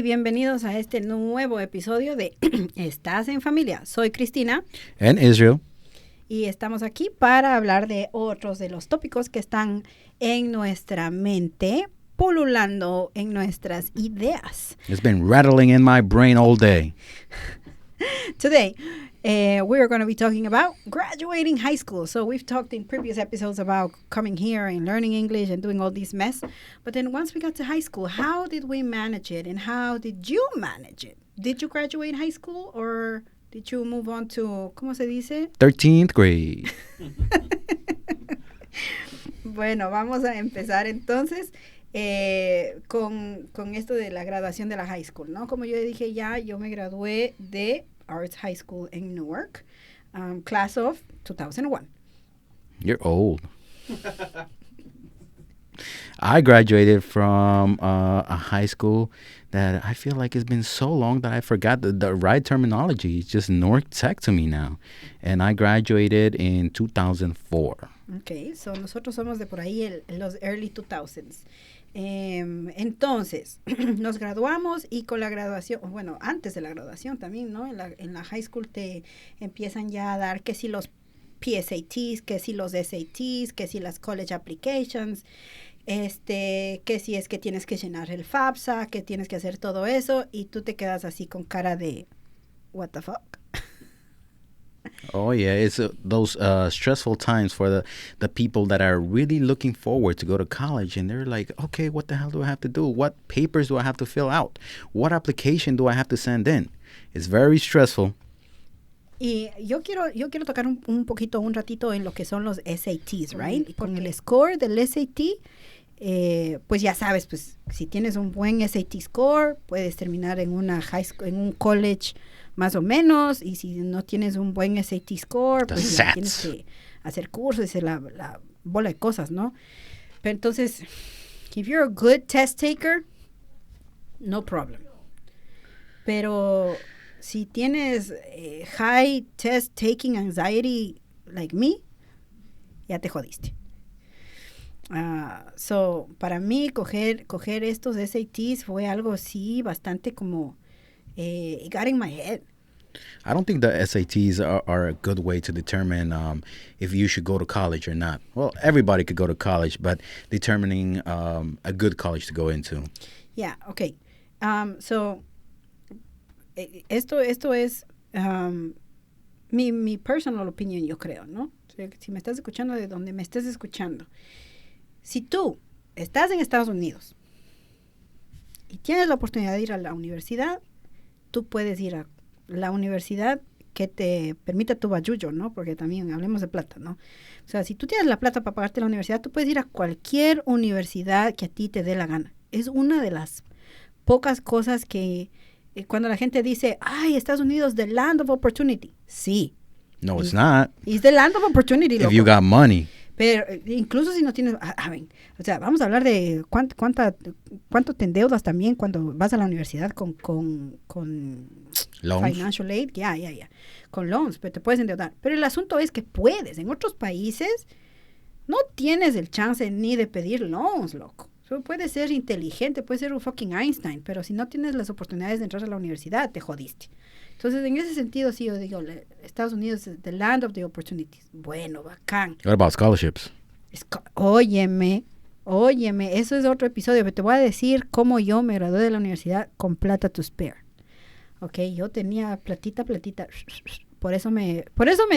bienvenidos a este nuevo episodio de Estas en Familia. Soy Cristina. And Israel. Y estamos aquí para hablar de otros de los tópicos que están en nuestra mente, pululando en nuestras ideas. It's been rattling in my brain all day. Today, we're going to be talking about graduating high school. So we've talked in previous episodes about coming here and learning English and doing all this mess. But then once we got to high school, how did we manage it and how did you manage it? Did you graduate high school or did you move on to, ¿cómo se dice? 13th grade. Bueno, vamos a empezar entonces con esto de la graduación de la high school, ¿no? Como yo dije ya, yo me gradué de Arts High School en Newark, class of 2001. You're old. I graduated from a high school that I feel like it's been so long that I forgot the right terminology. It's just Newark Tech to me now. And I graduated in 2004. Okay, so nosotros somos de por ahí los early 2000s. Entonces, nos graduamos y con la graduación, bueno, antes de la graduación también, ¿no? En la high school te empiezan ya a dar que si los PSATs, que si los SATs, que si las college applications, que si es que tienes que llenar el FAFSA, que tienes que hacer todo eso y tú te quedas así con cara de what the fuck. Oh, yeah. It's those stressful times for the people that are really looking forward to go to college. And they're like, okay, what the hell do I have to do? What papers do I have to fill out? What application do I have to send in? It's very stressful. Y yo quiero tocar un ratito en lo que son los SATs, right? Y con el score del SAT, pues ya sabes, pues si tienes un buen SAT score, puedes terminar en una high school, en un college más o menos, y si no tienes un buen SAT score, pues ya tienes que hacer cursos y la bola de cosas, ¿no? Pero entonces, if you're a good test taker, no problem. Pero si tienes high test taking anxiety like me, ya te jodiste. So, para mí, coger estos SATs fue algo así bastante como it got in my head. I don't think the SATs are a good way to determine if you should go to college or not. Well, everybody could go to college, but determining a good college to go into. Yeah, okay. So, esto es mi personal opinion, yo creo, ¿no? Si me estás escuchando de donde me estés escuchando. Si tú estás en Estados Unidos y tienes la oportunidad de ir a la universidad, tú puedes ir a la universidad que te permita tu bayullo, ¿no? Porque también hablemos de plata, ¿no? O sea, si tú tienes la plata para pagarte la universidad, tú puedes ir a cualquier universidad que a ti te dé la gana. Es una de las pocas cosas que cuando la gente dice, ay, Estados Unidos, the land of opportunity. Sí. No, it's not. It's the land of opportunity, loco. If you got money. Pero incluso si no tienes, o sea, vamos a hablar de cuánto te endeudas también cuando vas a la universidad con loans. Financial aid, ya, con loans, pero te puedes endeudar. Pero el asunto es que puedes, en otros países no tienes el chance ni de pedir loans, loco. Puedes ser inteligente, puedes ser un fucking Einstein, pero si no tienes las oportunidades de entrar a la universidad, te jodiste. Entonces, en ese sentido, sí, yo digo, Estados Unidos es the land of the opportunities. Bueno, bacán. What about scholarships? Óyeme, eso es otro episodio, pero te voy a decir cómo yo me gradué de la universidad con plata to spare. Ok, yo tenía platita. Por eso me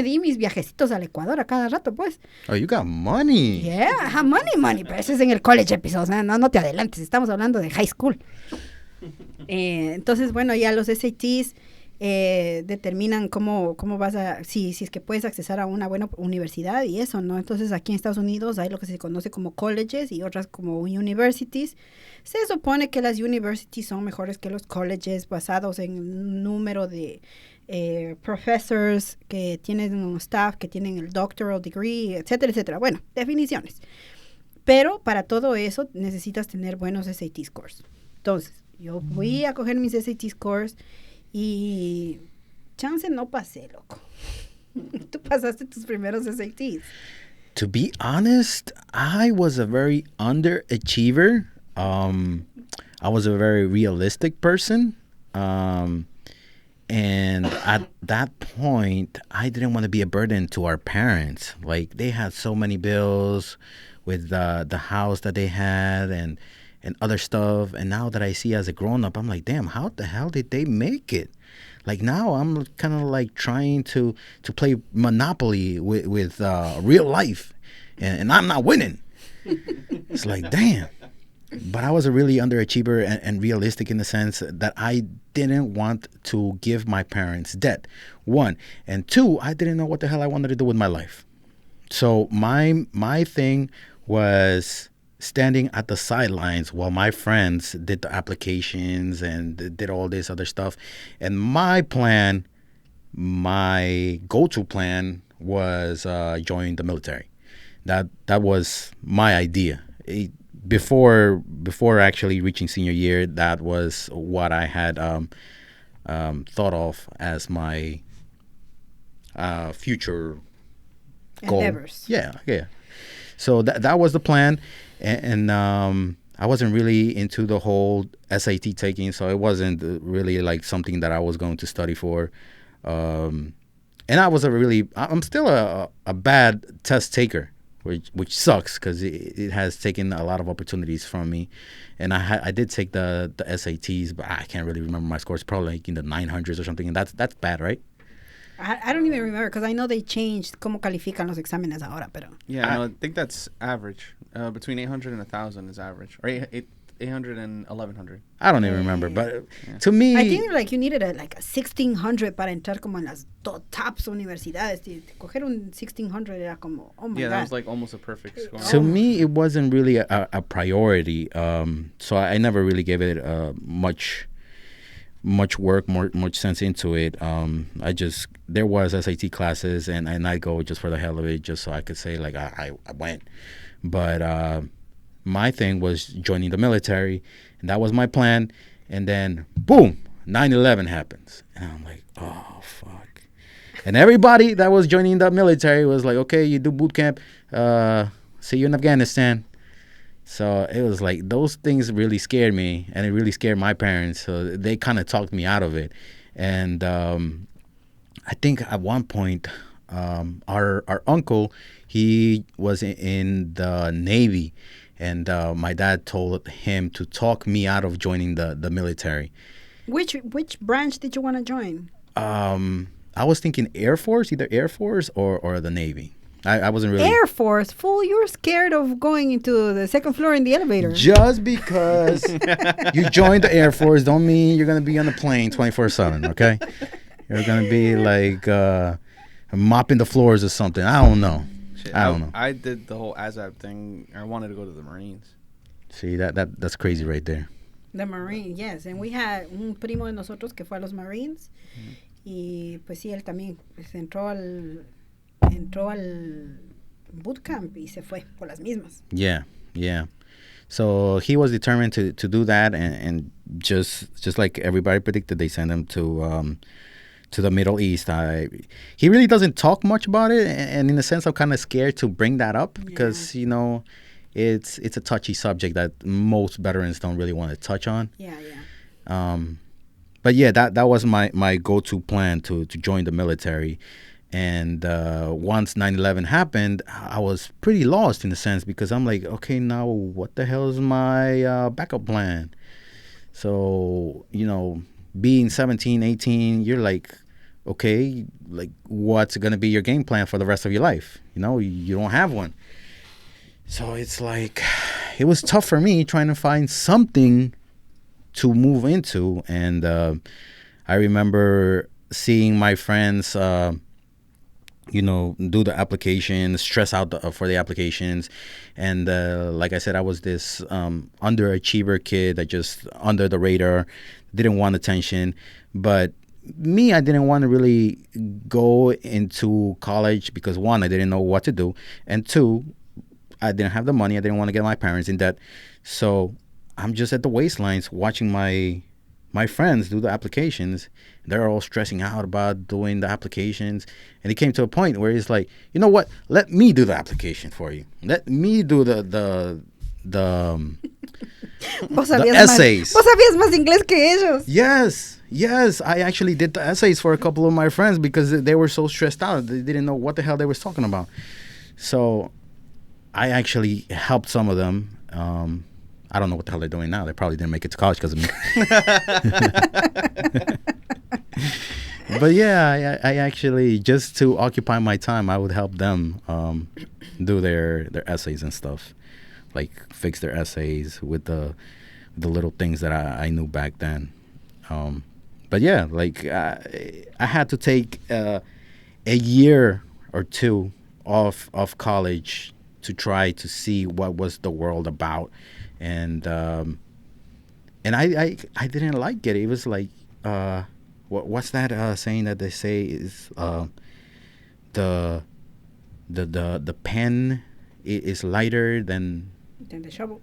di mis viajecitos al Ecuador a cada rato, pues. Oh, you got money. Yeah, I have money. Pero eso es en el college episode, no te adelantes, estamos hablando de high school. Entonces, bueno, ya los SATs determinan cómo vas a, si es que puedes accesar a una buena universidad y eso, ¿no? Entonces, aquí en Estados Unidos hay lo que se conoce como colleges y otras como universities. Se supone que las universities son mejores que los colleges basados en el número de professors que tienen un staff, que tienen el doctoral degree, etcétera, etcétera. Bueno, definiciones. Pero para todo eso necesitas tener buenos SAT scores. Entonces, yo fui a coger mis SAT scores y chance no pasé, loco. Tú pasaste tus primeros SATs. To be honest, I was a very underachiever I was a very realistic person. And at that point, I didn't want to be a burden to our parents. Like, they had so many bills with the house that they had and other stuff. And now that I see as a grown up, I'm like, damn, how the hell did they make it? Like, now I'm kind of like trying to play Monopoly with real life, and I'm not winning. It's like, damn. But I was a really underachiever and realistic in the sense that I didn't want to give my parents debt, one. And two, I didn't know what the hell I wanted to do with my life. So my thing was standing at the sidelines while my friends did the applications and did all this other stuff. And my plan, my go-to plan was join the military. That was my idea. Before actually reaching senior year, that was what I had thought of as my future goal. Endeavors. Yeah. So that was the plan, and I wasn't really into the whole SAT taking, so it wasn't really like something that I was going to study for. And I'm still a bad test taker, which sucks because it has taken a lot of opportunities from me. And I did take the SATs, but I can't really remember my scores. Probably like in the 900s or something, and that's bad, right? I don't even remember because I know they changed cómo califican los exámenes ahora, pero... Yeah, no, I think that's average. Between 800 and 1,000 is average. Or 800 and 1,100. I don't even remember, but to me... I think like you needed a 1,600 para entrar como en las tops universidades. Coger un 1,600 era como, oh my God. Yeah, that was like almost a perfect score. To me, it wasn't really a priority. So I never really gave it much work, much sense into it. There was SAT classes, and I'd go just for the hell of it, just so I could say like I went. But my thing was joining the military, and that was my plan. And then boom, 9/11 happens, and I'm like, oh fuck. And everybody that was joining the military was like, okay, you do boot camp, see you in Afghanistan. So it was like those things really scared me, and it really scared my parents. So they kind of talked me out of it. And I think at one point, our uncle, he was in the Navy, and my dad told him to talk me out of joining the military. Which branch did you want to join? I was thinking Air Force, either Air Force or the Navy. I wasn't really... Air Force? Fool, you're scared of going into the second floor in the elevator. Just because you joined the Air Force don't mean you're going to be on the plane 24/7, okay? You're going to be like mopping the floors or something. I don't know. Shit, I don't know. I did the whole ASAP thing. I wanted to go to the Marines. See, that's crazy right there. The Marines, yes. And we had un primo de nosotros que fue a los Marines. Y pues sí, él también pues, entró al bootcamp y se fue por las mismas. Yeah. So he was determined to do that, and just like everybody predicted, they sent him to the Middle East. He really doesn't talk much about it, and in a sense, I'm kind of scared to bring that up because it's a touchy subject that most veterans don't really want to touch on. Yeah. But yeah, that was my go-to plan to join the military. And once 9/11 happened, I was pretty lost in a sense because I'm like, okay, now what the hell is my backup plan? So, being 17, 18, you're like, okay, like what's going to be your game plan for the rest of your life? You don't have one. So it's like, it was tough for me trying to find something to move into. And I remember seeing my friends do the applications, stress out for the applications. And like I said, I was this underachiever kid that just under the radar, didn't want attention. But me, I didn't want to really go into college because, one, I didn't know what to do. And two, I didn't have the money. I didn't want to get my parents in debt. So I'm just at the waistlines watching my friends do the applications. They're all stressing out about doing the applications. And it came to a point where it's like, you know what? Let me do the application for you. Let me do the Vos the sabías essays. Vos sabías más inglés que ellos. Yes, I actually did the essays for a couple of my friends because they were so stressed out. They didn't know what the hell they was talking about. So I actually helped some of them. I don't know what the hell they're doing now. They probably didn't make it to college because of me. But yeah, I actually, just to occupy my time, I would help them do their essays and stuff, like fix their essays with the little things that I knew back then. But yeah, like I had to take a year or two of college to try to see what was the world about, and I didn't like it. It was like what's that saying that they say is the pen is lighter than the shovel.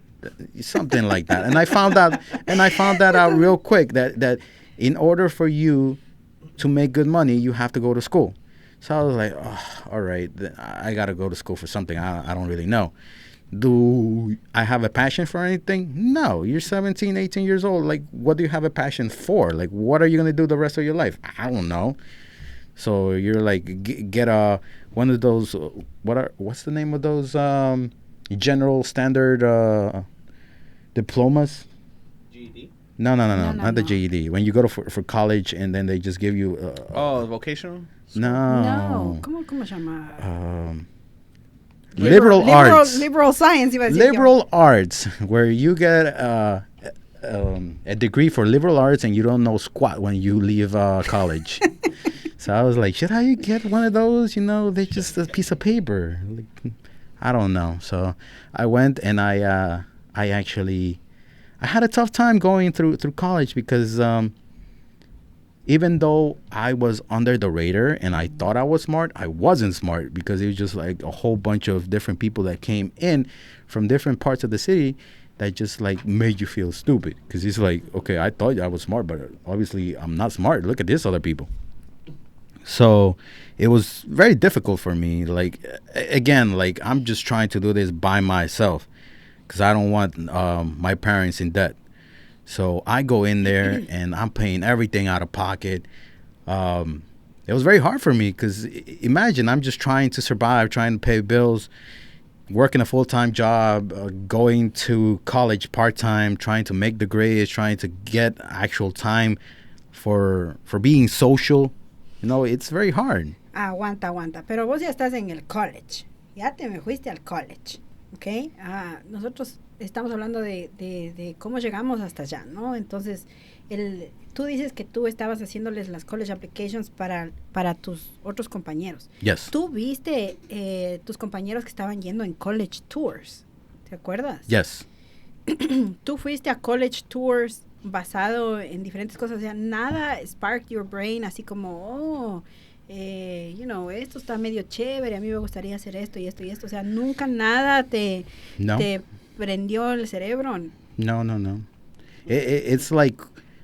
Something like that. And I found that out real quick that in order for you to make good money, you have to go to school. So I was like, oh, all right, I got to go to school for something. I don't really know. Do I have a passion for anything? No. You're 17, 18 years old. Like, what do you have a passion for? Like, what are you going to do the rest of your life? I don't know. So you're like, get one of those, what's the name of those general standard diplomas? GED? No, not the GED. When you go for college and then they just give you... vocational? No. ¿Cómo se llama? Liberal arts. Liberal science, iba a decir Liberal arts, where you get a degree for liberal arts and you don't know squat when you leave college. So I was like, should I get one of those? You know, they're just a piece of paper. Like, I don't know. So I went and I had a tough time going through college because even though I was under the radar and I thought I was smart, I wasn't smart because it was just like a whole bunch of different people that came in from different parts of the city that just like made you feel stupid. Because it's like, okay, I thought I was smart, but obviously I'm not smart. Look at this other people. So it was very difficult for me. Like, again, like I'm just trying to do this by myself because I don't want my parents in debt. So I go in there and I'm paying everything out of pocket. It was very hard for me because imagine I'm just trying to survive, trying to pay bills, working a full-time job, going to college part-time, trying to make the grades, trying to get actual time for being social. You know, it's very hard. Aguanta. Pero vos ya estás en el college. Ya te me fuiste al college. ¿Ok? Nosotros estamos hablando de cómo llegamos hasta allá, ¿no? Entonces, tú dices que tú estabas haciéndoles las college applications para tus otros compañeros. Yes. ¿Tú viste tus compañeros que estaban yendo en college tours? ¿Te acuerdas? Yes. Tú fuiste a college tours basado en diferentes cosas. O sea, nada sparked your brain así como, esto está medio chévere, a mí me gustaría hacer esto y esto y esto. O sea, nunca nada te prendió el cerebro. No. It's like,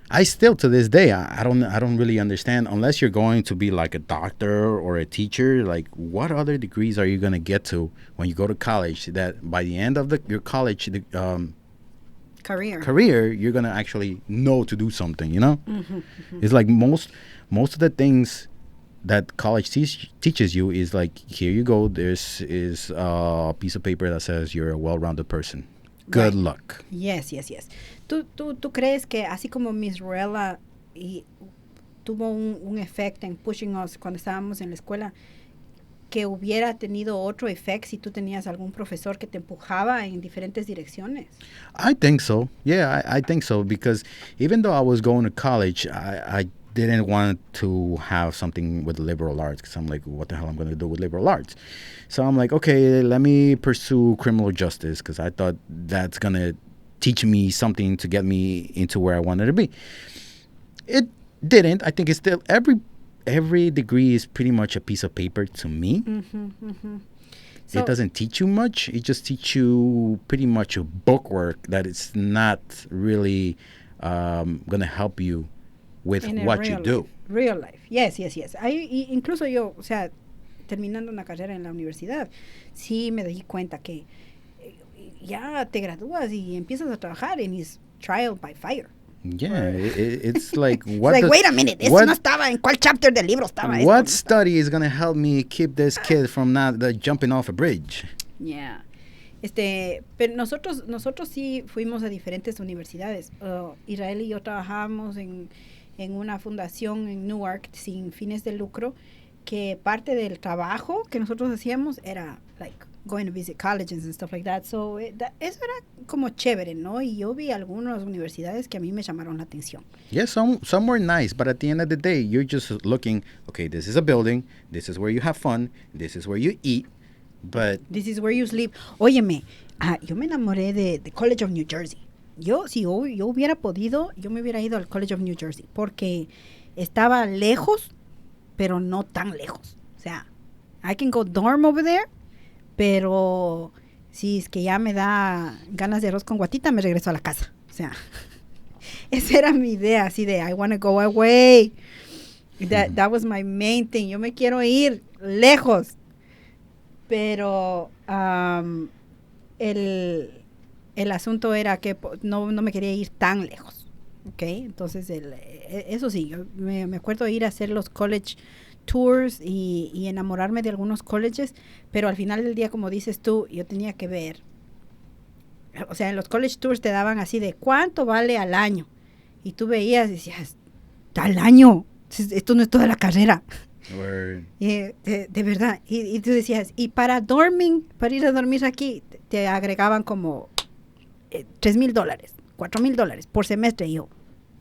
I still to this day, I don't really understand, unless you're going to be like a doctor or a teacher, like what other degrees are you going to get to when you go to college that by the end of your college career you're going to actually know to do something, you know? Mm-hmm. It's like most of the things that college teaches you is like, here you go, this is a piece of paper that says you're a well-rounded person. Good luck. Yes. ¿Tú crees que así como Miss Ruella tuvo un efecto en pushing us cuando estábamos en la escuela, que hubiera tenido otro efecto si tú tenías algún profesor que te empujaba en diferentes direcciones? I think so. Yeah, I think so, because even though I was going to college, I didn't want to have something with liberal arts because I'm like, what the hell I'm going to do with liberal arts? So I'm like, okay, let me pursue criminal justice because I thought that's going to teach me something to get me into where I wanted to be. It didn't. I think it's still every degree is pretty much a piece of paper to me. So it doesn't teach you much. It just teaches you pretty much a bookwork that it's not really going to help you with what you do. Real life. Yes. Incluso yo, o sea, terminando una carrera en la universidad, sí me di cuenta que ya te gradúas y empiezas a trabajar and it's trial by fire. Yeah, it's like It's like, wait a minute, eso no estaba en cuál chapter del libro estaba. What study is going to help me keep this kid from not jumping off a bridge? Yeah. Pero nosotros sí fuimos a diferentes universidades. Israel y yo trabajábamos en una fundación en Newark sin fines de lucro, que parte del trabajo que nosotros hacíamos era like going to visit colleges and stuff like that. So eso era como chévere, ¿no? Y yo vi algunas universidades que a mí me llamaron la atención. Yeah, some were nice, but at the end of the day, you're just looking, okay, this is a building, this is where you have fun, this is where you eat, but... This is where you sleep. Óyeme, yo me enamoré de College of New Jersey. Si yo hubiera podido, yo me hubiera ido al College of New Jersey, porque estaba lejos, pero no tan lejos. O sea, I can go dorm over there, pero si es que ya me da ganas de arroz con guatita, me regreso a la casa. O sea, esa era mi idea, así de I want to go away. That was my main thing. Yo me quiero ir lejos. Pero el asunto era que no me quería ir tan lejos. ¿Ok? Entonces, eso sí, yo me acuerdo de ir a hacer los college tours y enamorarme de algunos colleges, pero al final del día, como dices tú, yo tenía que ver, o sea, en los college tours te daban así de ¿cuánto vale al año? Y tú veías y decías, ¿al año? Esto no es toda la carrera. De verdad. Y tú decías, y para ir a dormir aquí, te agregaban como $3,000, $4,000 por semestre. Y yo,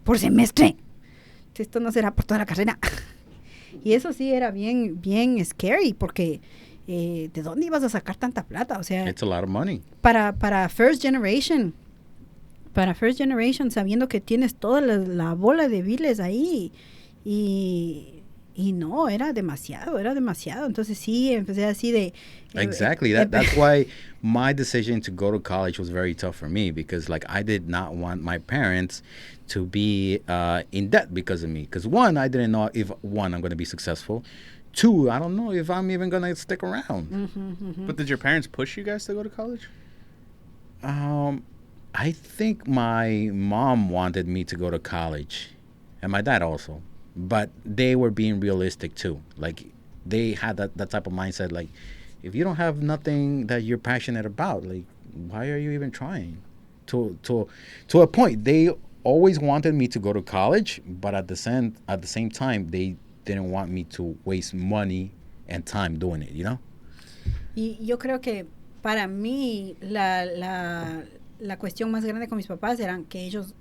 ¿por semestre? Esto no será por toda la carrera. Y eso sí era bien scary, porque ¿de dónde ibas a sacar tanta plata? O sea, it's a lot of money. Para first generation, sabiendo que tienes toda la bola de biles ahí, y no, era demasiado. Entonces sí, empecé así de... Exactly. That's why my decision to go to college was very tough for me, because like I did not want my parents to be in debt because of me. Because one, I didn't know if I'm going to be successful. Two, I don't know if I'm even going to stick around. But did your parents push you guys to go to college? I think my mom wanted me to go to college, and my dad also. But they were being realistic too. Like they had that type of mindset. Like, if you don't have nothing that you're passionate about, like, why are you even trying? To a point, they always wanted me to go to college, but at the same time, they didn't want me to waste money and time doing it. You know. Y yo creo que para mí la cuestión más grande con mis papás eran que ellos,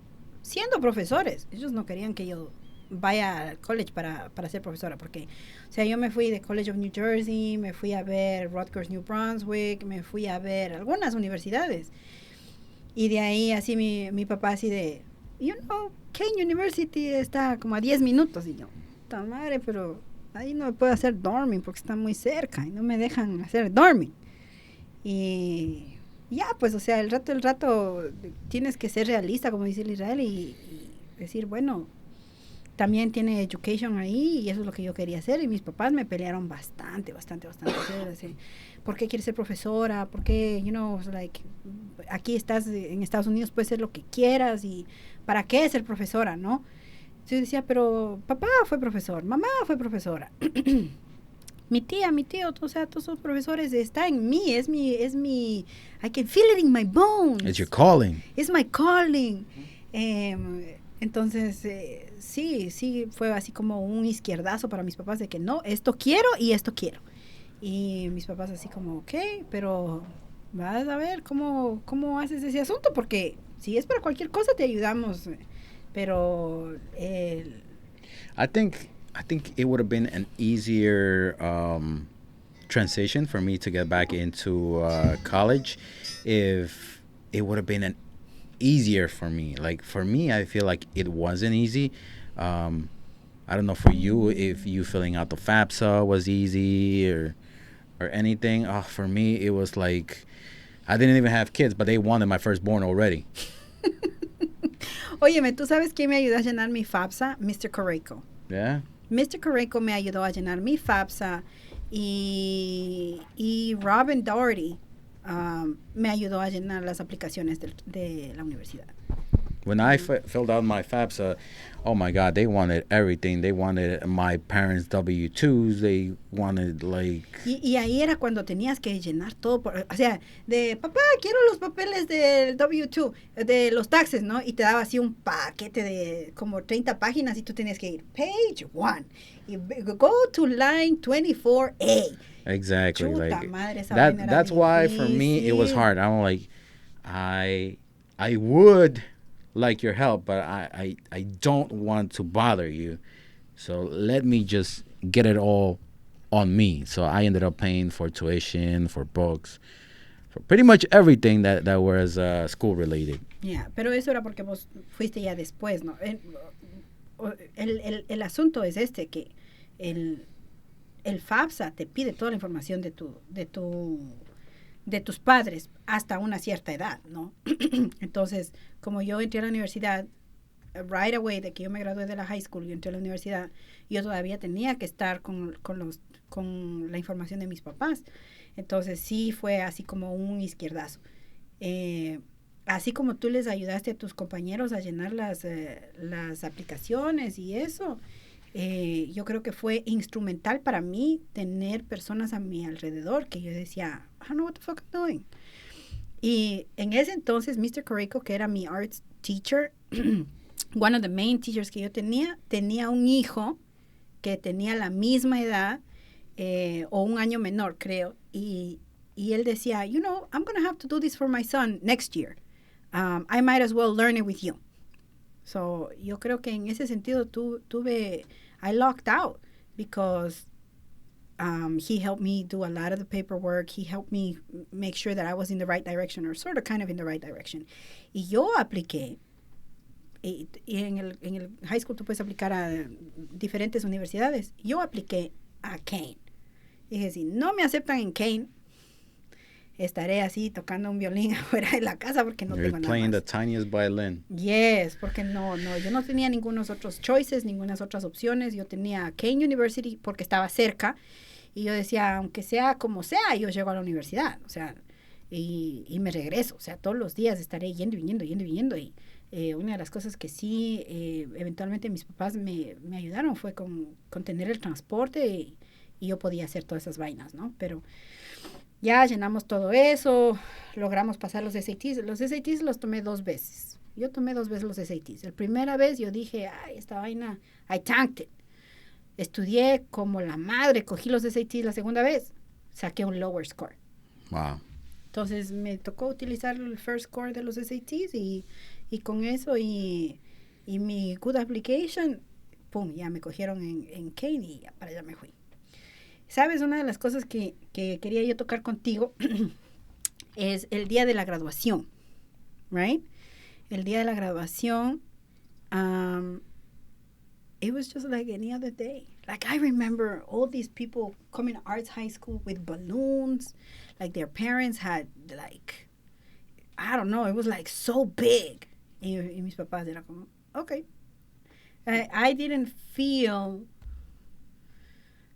siendo profesores, ellos no querían que yo vaya al college para ser profesora, porque, o sea, yo me fui de College of New Jersey, me fui a ver Rutgers, New Brunswick, me fui a ver algunas universidades, y de ahí así mi papá así de, Kane University está como a 10 minutos, y yo, ¡ta madre! Pero ahí no me puedo hacer dorming porque está muy cerca, y no me dejan hacer dorming, y ya, pues, o sea, el rato tienes que ser realista, como dice el Israel, y decir, bueno, también tiene education ahí, y eso es lo que yo quería hacer, y mis papás me pelearon bastante. ¿Por qué quieres ser profesora? ¿Por qué, like, aquí estás en Estados Unidos, puedes ser lo que quieras, y ¿para qué ser profesora, no? Yo decía, pero papá fue profesor, mamá fue profesora, mi tío, o sea, todos esos profesores, está en mí, es mi, I can feel it in my bones. It's your calling. It's my calling. Entonces, sí, fue así como un izquierdazo para mis papás de que no, esto quiero y esto quiero. Y mis papás así como, ok, pero vas a ver cómo haces ese asunto, porque si es para cualquier cosa te ayudamos, pero... I think it would have been an easier transition for me to get back into college if it would have been easier for me. Like, for me, I feel like it wasn't easy. I don't know for you if you filling out the FAFSA was easy or anything. For me, it was like I didn't even have kids, but they wanted my firstborn already. Óyeme, ¿tú sabes quién me ayudó a llenar mi FAFSA? Mr. Correco. Yeah. Mr. Correco me ayudó a llenar mi FAFSA, y Robin Doherty me ayudó a llenar las aplicaciones de la universidad. When I filled out my FAFSA, oh my God, they wanted everything. They wanted my parents' W-2s. They wanted like... Y ahí era cuando tenías que llenar todo, o sea, de papá, quiero los papeles del W2, de los taxes, ¿no? Y te daba así un paquete de como 30 páginas y tú tenías que ir, page 1, y go to line 24A. Exactly. Chuta like madre, esa that. vaina era That's why for me it was difícil. hard. I'm like, I would like your help, but I don't want to bother you. So let me just get it all on me. So I ended up paying for tuition, for books, for pretty much everything that was school related. Yeah, pero eso era porque vos fuiste ya después, ¿no? El asunto es este, que el FAFSA te pide toda la información de tus padres hasta una cierta edad, ¿no? Entonces, como yo entré a la universidad, right away de que yo me gradué de la high school, yo entré a la universidad, yo todavía tenía que estar con la información de mis papás. Entonces, sí fue así como un izquierdazo. Así como tú les ayudaste a tus compañeros a llenar las aplicaciones y eso, yo creo que fue instrumental para mí tener personas a mi alrededor que yo decía, I don't know what the fuck I'm doing. Y en ese entonces, Mr. Corrico, que era mi arts teacher, one of the main teachers que yo tenía un hijo que tenía la misma edad o un año menor, creo, y él decía, you know, I'm going to have to do this for my son next year. I might as well learn it with you. So, yo creo que en ese sentido I lucked out because he helped me do a lot of the paperwork. He helped me make sure that I was in the right direction, or sort of kind of in the right direction. Y yo apliqué, y en el high school tú puedes aplicar a diferentes universidades. Yo apliqué a Kane. Dije, si no me aceptan en Kane, estaré así tocando un violín afuera de la casa porque no tengo nada playing más. the tiniest violin. Yes, porque no, yo no tenía ningunos otros choices, ningunas otras opciones. Yo tenía Kane University porque estaba cerca y yo decía, aunque sea como sea, yo llego a la universidad, o sea, y me regreso, o sea, todos los días estaré yendo y viniendo y una de las cosas que sí, eventualmente mis papás me ayudaron fue con tener el transporte y yo podía hacer todas esas vainas, ¿no? Pero ya llenamos todo eso, logramos pasar los SATs. Los SATs los tomé 2 veces. Yo tomé 2 veces los SATs. La primera vez yo dije, ay, esta vaina, I tanked it. Estudié como la madre, cogí los SATs la segunda vez, saqué un lower score. Wow. Entonces me tocó utilizar el first score de los SATs y con eso y mi good application, pum, ya me cogieron en Kane y ya para allá me fui. ¿Sabes? Una de las cosas que quería yo tocar contigo es el día de la graduación, right? El día de la graduación, it was just like any other day. Like, I remember all these people coming to arts high school with balloons. Like, their parents had, like, I don't know, it was like so big. Y mis papás eran como, okay. I didn't feel...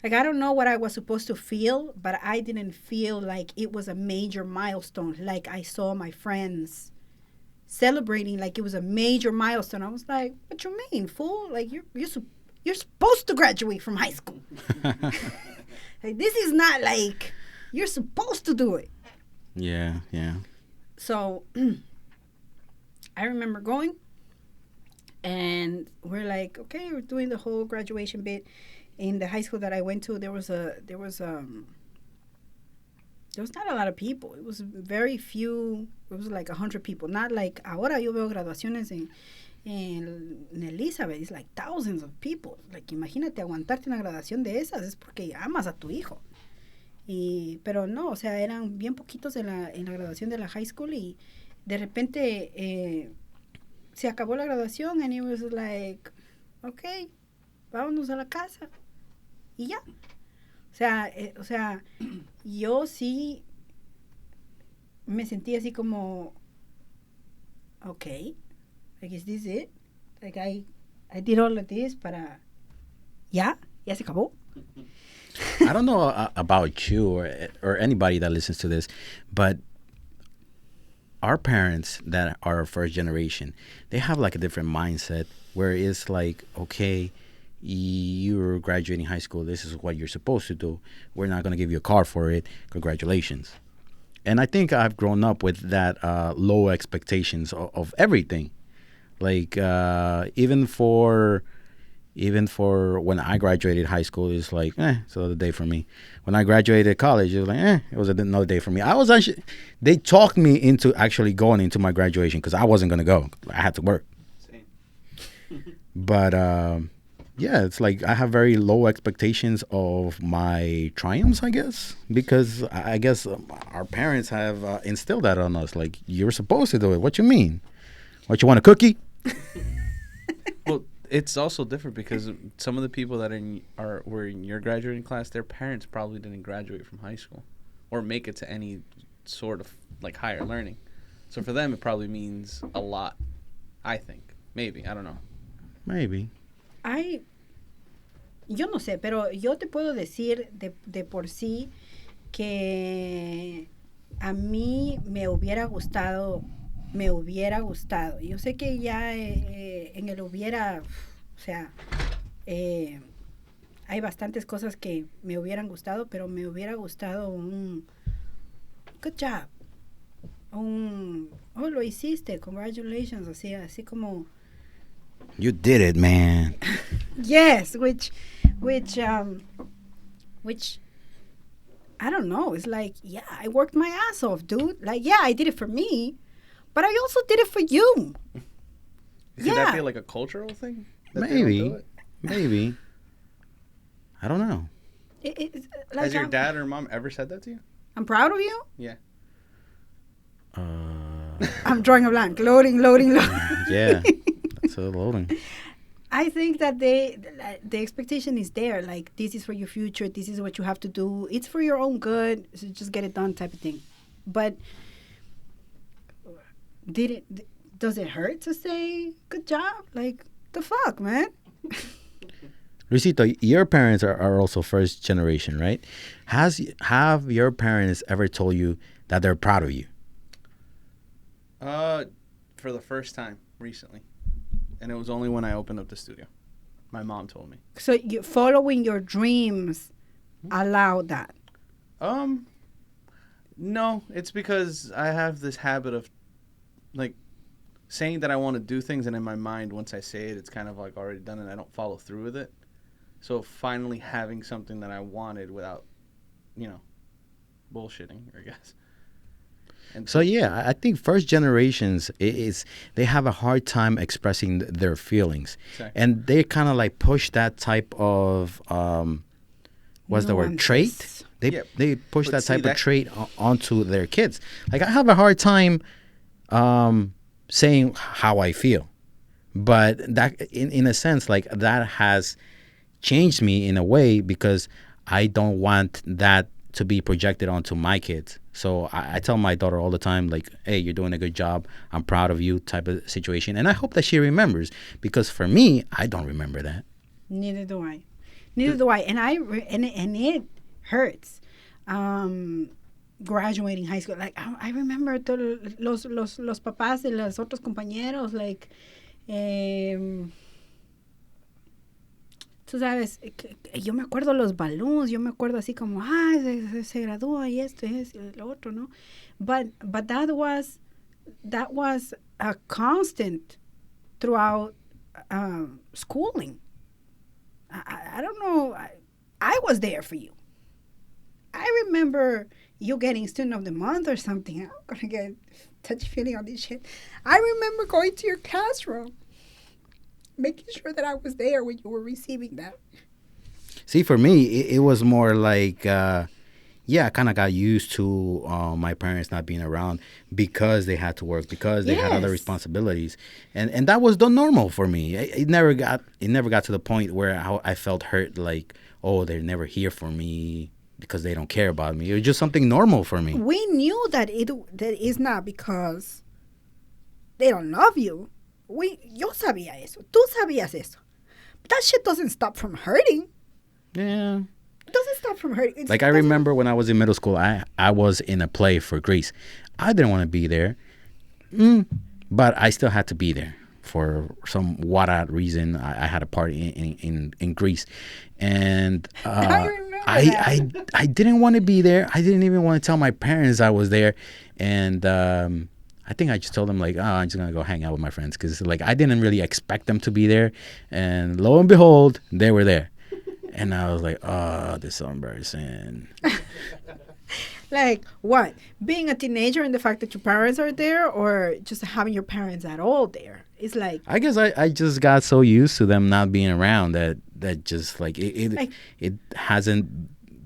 Like, I don't know what I was supposed to feel, but I didn't feel like it was a major milestone. Like, I saw my friends celebrating like it was a major milestone. I was like, what you mean, fool? Like, you're supposed to graduate from high school. Like, this is not like, you're supposed to do it. Yeah. So, I remember going, and we're like, okay, we're doing the whole graduation bit. In the high school that I went to, there was not a lot of people. It was very few. It was like 100 people. Not like ahora yo veo graduaciones en Elizabeth. It's like thousands of people. Like, imagínate aguantarte una graduación de esas. Es porque amas a tu hijo. Pero no, o sea, eran bien poquitos en la graduación de la high school y de repente se acabó la graduación and it was like, okay, vámonos a la casa. Y ya. O sea, yo sí me sentí así como, okay, like, is this it? Like, I did all of this para, ya se acabó. I don't know about you or anybody that listens to this, but our parents that are first generation, they have like a different mindset where it's like, okay, you're graduating high school. This is what you're supposed to do. We're not going to give you a car for it. Congratulations. And I think I've grown up with that low expectations of everything. Like even for when I graduated high school, it's like, it's another day for me. When I graduated college, it was like, it was another day for me. They talked me into actually going into my graduation because I wasn't going to go. I had to work. Same. But yeah, it's like I have very low expectations of my triumphs, I guess, because I guess our parents have instilled that on us. Like, you're supposed to do it. What you mean? What, you want a cookie? Well, it's also different because some of the people that were in your graduating class, their parents probably didn't graduate from high school or make it to any sort of like higher learning. So for them, it probably means a lot, I think. Maybe. I don't know. Maybe. Yo no sé, pero yo te puedo decir de por sí que a mí me hubiera gustado. Yo sé que ya en el hubiera, o sea, hay bastantes cosas que me hubieran gustado, pero me hubiera gustado un good job, lo hiciste, congratulations, así como. You did it, man. Yes, which I don't know. It's like, yeah, I worked my ass off, dude. Like, yeah, I did it for me, but I also did it for you. Could that be like a cultural thing? Maybe. I don't know. Like, has your dad or mom ever said that to you? I'm proud of you? Yeah. I'm drawing a blank. Loading. Yeah. That's a loading. I think that the expectation is there. Like, this is for your future. This is what you have to do. It's for your own good. So just get it done type of thing. But does it hurt to say good job? Like, the fuck, man? Luisito, your parents are also first generation, right? Have your parents ever told you that they're proud of you? For the first time recently. And it was only when I opened up the studio. My mom told me. So you following your dreams allowed that? No, it's because I have this habit of like saying that I want to do things, and in my mind, once I say it, it's kind of like already done, and I don't follow through with it. So finally having something that I wanted without, bullshitting, I guess. And so yeah, I think first generations they have a hard time expressing their feelings, exactly. And they kind of like push that type of what's the word, trait. They push that type of trait onto their kids. Like, I have a hard time saying how I feel, but that in a sense, like, that has changed me in a way because I don't want that to be projected onto my kids. So I tell my daughter all the time, like, hey, you're doing a good job. I'm proud of you type of situation. And I hope that she remembers, because for me, I don't remember that. Neither do I. And it hurts. Graduating high school. Like, I remember los papás de los otros compañeros, like, tú sabes, yo me acuerdo los balloons, yo me acuerdo así como, se gradúa y esto y lo otro, ¿no? But that was a constant throughout schooling. I don't know. I was there for you. I remember you getting student of the month or something. I'm going to get touchy feeling on this shit. I remember going to your classroom, making sure that I was there when you were receiving that. See, for me, it was more like, I kind of got used to my parents not being around because they had to work, because they had other responsibilities, and that was the normal for me. It never got to the point where I felt hurt, like, oh, they're never here for me because they don't care about me. It was just something normal for me. We knew that that is not because they don't love you. Yo sabía eso. Tú sabías eso. But that shit doesn't stop from hurting. Yeah. It doesn't stop from hurting. Like, I remember when I was in middle school, I was in a play for Greece. I didn't want to be there. But I still had to be there for some what odd reason. I had a party in Greece, and I didn't want to be there. I didn't even want to tell my parents I was there, and I think I just told them like, oh, I'm just gonna go hang out with my friends, because like I didn't really expect them to be there, and lo and behold, they were there, and I was like, oh, this is so embarrassing. Like what? Being a teenager and the fact that your parents are there, or just having your parents at all there? It's like, I guess I just got so used to them not being around that just like it hasn't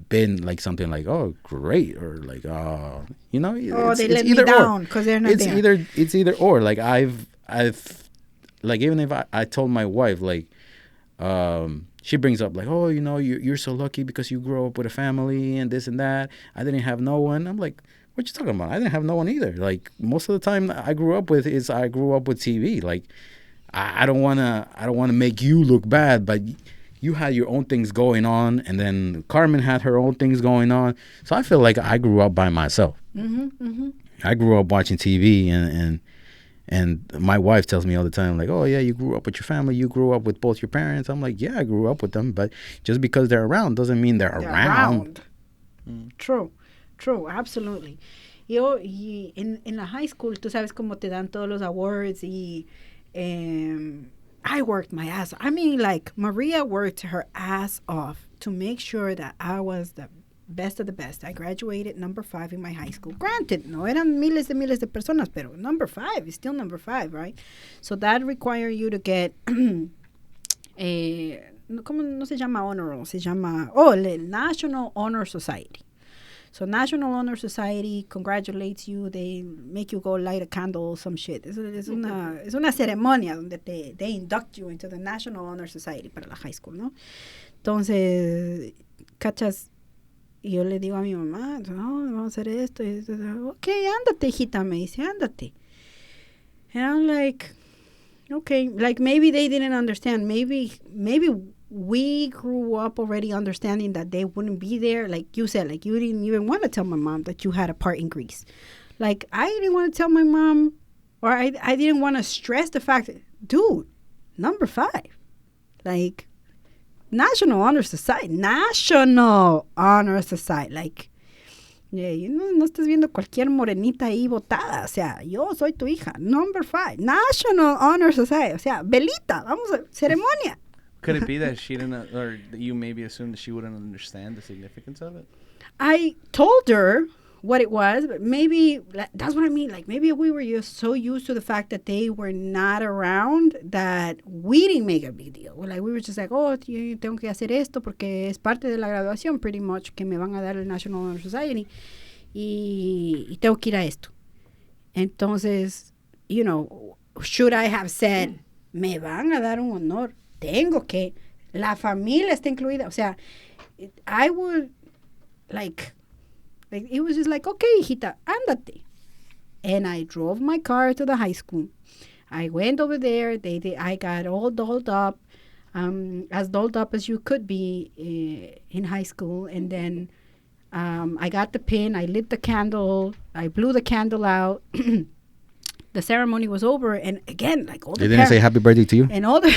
been like something like, oh, great, or like, oh, you know, they let me down because they're not there. It's either or. Like I've like, even if I told my wife, like, she brings up like, oh, you know, you're so lucky because you grew up with a family and this and that. I didn't have no one. I'm like, what you talking about? I didn't have no one either. Like, most of the time I grew up with TV. Like, I don't wanna make you look bad, but you had your own things going on, and then Carmen had her own things going on. So I feel like I grew up by myself. I grew up watching TV, and my wife tells me all the time, like, oh, yeah, you grew up with your family. You grew up with both your parents. I'm like, yeah, I grew up with them. But just because they're around doesn't mean they're around. True, absolutely. Yo, y en la high school, tú sabes cómo te dan todos los awards, y I worked my ass off. I mean, like, Maria worked her ass off to make sure that I was the best of the best. I graduated number 5 in my high school. Granted, no eran miles de personas, pero number 5 is still number 5, right? So that requires you to get ¿cómo no se llama honor roll? Se llama, el National Honor Society. So National Honor Society congratulates you. They make you go light a candle, some shit. Es una ceremonia donde they induct you into the National Honor Society para la high school, ¿no? Entonces, cachas. Y yo le digo a mi mamá, no, vamos a hacer esto. Y esto. Ok, ándate, hijita, me dice, ándate. And I'm like, okay, like maybe they didn't understand. Maybe we grew up already understanding that they wouldn't be there. Like you said, like you didn't even want to tell my mom that you had a part in Greece. Like I didn't want to tell my mom, or I didn't want to stress the fact that, dude, number 5. Like, National Honor Society. Like, yeah, no estás viendo cualquier morenita ahí botada. O sea, yo soy tu hija. Number 5. National Honor Society. O sea, velita. Vamos a ceremonia. Could it be that she didn't, or that you maybe assumed that she wouldn't understand the significance of it? I told her what it was, but maybe that's what I mean. Like, maybe we were just so used to the fact that they were not around that we didn't make a big deal. Like, we were just like, oh, yo tengo que hacer esto porque es parte de la graduación, pretty much, que me van a dar el National Honor Society, y tengo que ir a esto. Entonces, you know, should I have said, me van a dar un honor, tengo que, la familia está incluida. O sea, I would, like, it was just like, okay, hijita, ándate. And I drove my car to the high school. I went over there. I got all dolled up, as dolled up as you could be in high school. And then I got the pin. I lit the candle. I blew the candle out. The ceremony was over. And again, like all the They didn't say happy birthday to you? And all the...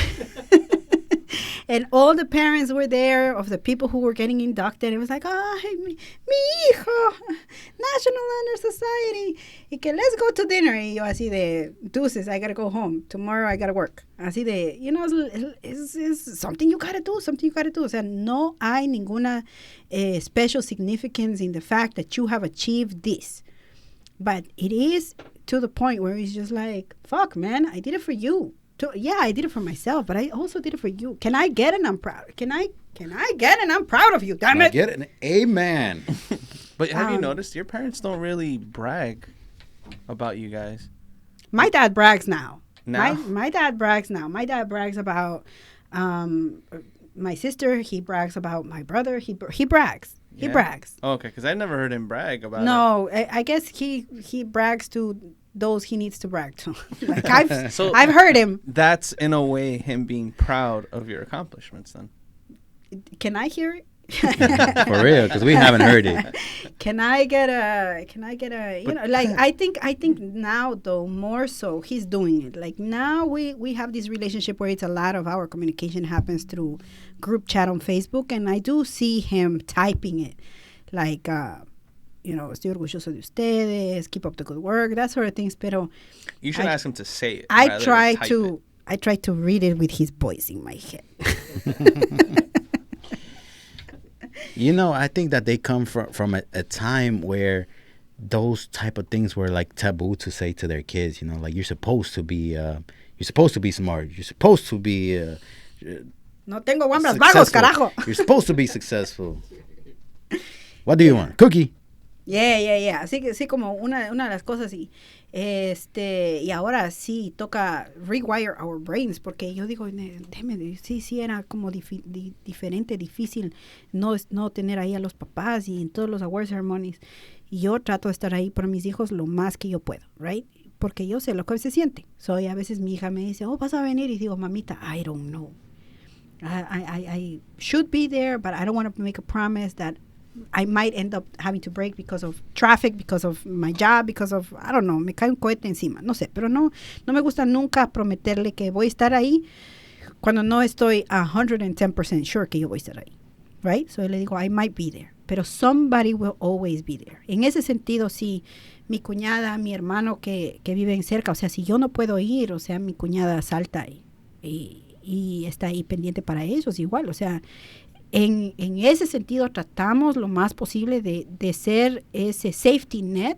And all the parents were there of the people who were getting inducted. It was like, ay, mi hijo, National Honor Society. Y que let's go to dinner. Y yo así de, deuces, I gotta go home. Tomorrow I gotta work. Así de, you know, it's something you gotta do, O sea, no hay ninguna special significance in the fact that you have achieved this. But it is to the point where it's just like, fuck, man, I did it for you. Yeah, I did it for myself, but I also did it for you. Can I get an I'm proud? Can I get an I'm proud of you? Damn it. Get an amen. But have you noticed your parents don't really brag about you guys? My dad brags now. Now? My dad brags now. My dad brags about my sister. He brags about my brother. He brags. Yeah? He brags. Oh, okay, because I never heard him brag about it. No, I guess he brags to those he needs to brag to. Like I've heard him. That's in a way him being proud of your accomplishments then. Can I hear it? For real, because we haven't heard it. Can I get a, you know, like, I think now, though, more so, he's doing it. Like, now we have this relationship where it's a lot of our communication happens through group chat on Facebook, and I do see him typing it. Like, you know, estoy orgulloso de ustedes, keep up the good work, that sort of things. Pero You should ask him to say it. I rather try than type to it. I try to read it with his voice in my head. You know, I think that they come from a time where those type of things were like taboo to say to their kids. You know, like you're supposed to be smart. You're supposed to be No tengo hombres vagos, successful. carajo. You're supposed to be successful. What do you want? Cookie? Yeah. Así que sí, como una de las cosas y y ahora sí toca rewire our brains, porque yo digo, déjeme, sí era como diferente, difícil no tener ahí a los papás y en todos los award ceremonies, y yo trato de estar ahí por mis hijos lo más que yo puedo, right? Porque yo sé lo que se siente. Y a veces mi hija me dice, vas a venir, y digo, mamita, I don't know. I should be there, but I don't want to make a promise that I might end up having to break because of traffic, because of my job, because of, I don't know, me cae un cohete encima, no sé, pero no me gusta nunca prometerle que voy a estar ahí cuando no estoy 110% sure que yo voy a estar ahí, right? So le digo, I might be there, pero somebody will always be there. En ese sentido, sí, mi cuñada, mi hermano que viven cerca, o sea, si yo no puedo ir, o sea, mi cuñada salta y está ahí pendiente para ellos igual, o sea, en ese sentido tratamos lo más posible de ser ese safety net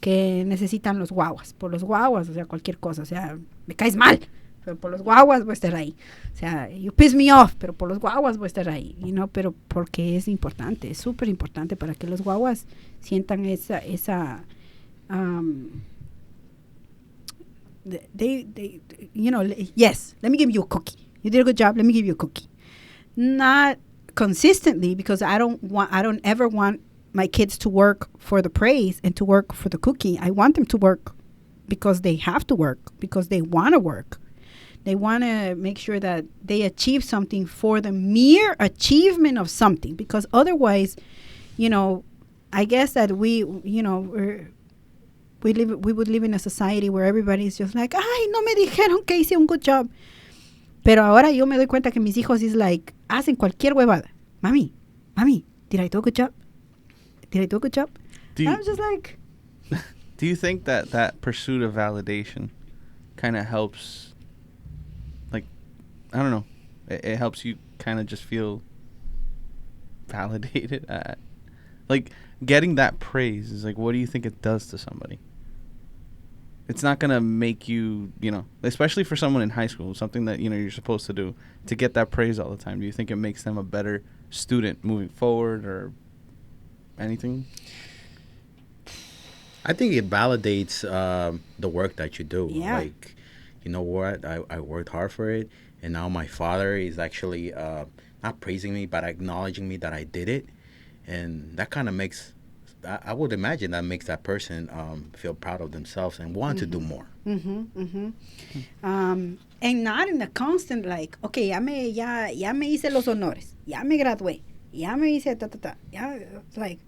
que necesitan los guaguas. Por los guaguas, o sea, cualquier cosa. O sea, me caes mal, pero por los guaguas voy a estar ahí. O sea, you piss me off, pero por los guaguas voy a estar ahí. You know, pero porque es importante, es súper importante para que los guaguas sientan esa they, you know, yes, let me give you a cookie. You did a good job, let me give you a cookie. Not consistently, because I don't ever want my kids to work for the praise and to work for the cookie. I want them to work because they have to work, because they want to work. They want to make sure that they achieve something for the mere achievement of something, because otherwise, you know, I guess that we would live in a society where everybody's just like, ay, no me dijeron que hice un good job. Pero ahora yo me doy cuenta que mis hijos es like, hacen cualquier huevada. Mami, did I do a good job? Did I do a good job? I'm just like... Do you think that pursuit of validation kind of helps, like, I don't know, it helps you kind of just feel validated? Like, getting that praise is like, what do you think it does to somebody? It's not going to make you, you know, especially for someone in high school, something that, you know, you're supposed to do, to get that praise all the time. Do you think it makes them a better student moving forward or anything? I think it validates the work that you do. Yeah. Like, you know what? I worked hard for it, and now my father is actually not praising me, but acknowledging me that I did it. And that kind of makes... I would imagine that makes that person feel proud of themselves and want to do more. And not in a constant like, okay, ya me hice los honores, ya me gradué, ya me hice ya, like,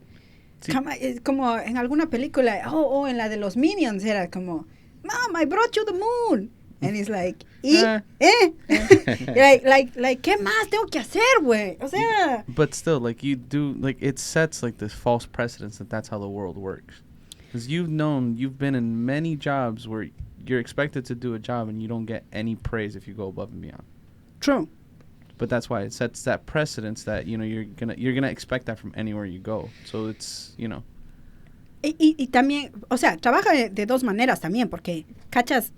Sí. Es como en alguna película, en la de los Minions era como, Mom, I brought you the moon. And it's like, like, ¿qué más tengo que hacer, güey? O sea. But still, like, you do, like, it sets, like, this false precedence that that's how the world works. Because you've been in many jobs where you're expected to do a job and you don't get any praise if you go above and beyond. True. But that's why it sets that precedence that, you know, you're gonna expect that from anywhere you go. So it's, you know. Y también, o sea, trabaja de dos maneras también, porque, cachas,